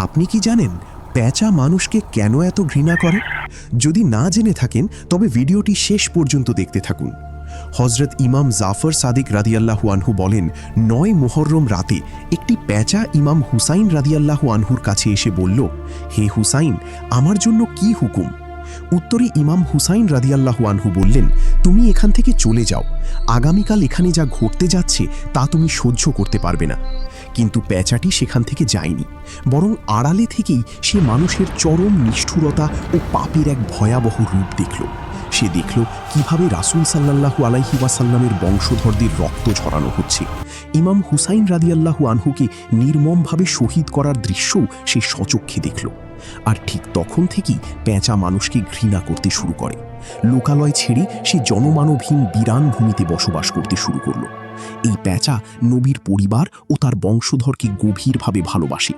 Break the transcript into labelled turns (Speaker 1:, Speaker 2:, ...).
Speaker 1: আপনি কি জানেন পেঁচা মানুষকে কেন এত ঘৃণা করে? যদি না জেনে থাকেন তবে ভিডিওটি শেষ পর্যন্ত দেখতে থাকুন। হজরত ইমাম জাফর সাদিক রাদিয়াল্লাহু আনহু বলেন, ৯ মুহররম রাতে একটি পেঁচা ইমাম হুসাইন রাদিয়াল্লাহু আনহুর কাছে এসে বলল, হে হুসাইন, আমার জন্য কি হুকুম? উত্তরে ইমাম হুসাইন রাদিয়াল্লাহু আনহু বললেন, তুমি এখান থেকে চলে যাও, আগামীকাল এখানে যা ঘটতে যাচ্ছে তা তুমি সহ্য করতে পারবে না। কিন্তু পেঁচাটি সেখান থেকে যায়নি, বরং আড়ালে থেকেই সে মানুষের চরম নিষ্ঠুরতা ও পাপের এক ভয়াবহ রূপ দেখল। সে দেখল কিভাবে রাসূল সাল্লাল্লাহু আলাইহি ওয়াসাল্লামের বংশধরদের রক্ত ঝরানো হচ্ছে। ইমাম হুসাইন রাদিয়াল্লাহু আনহুকে নির্মমভাবে শহীদ করার দৃশ্যও সে স্বচক্ষে দেখল। আর ঠিক তখন থেকেই পেঁচা মানুষকে ঘৃণা করতে শুরু করে। লোকালয় ছেড়ে সে জনমানবহীন বিরান ভূমিতে বসবাস করতে শুরু করল। এই পেঁচা নবীর পরিবার ও তার বংশধরকে গভীরভাবে ভালোবাসে।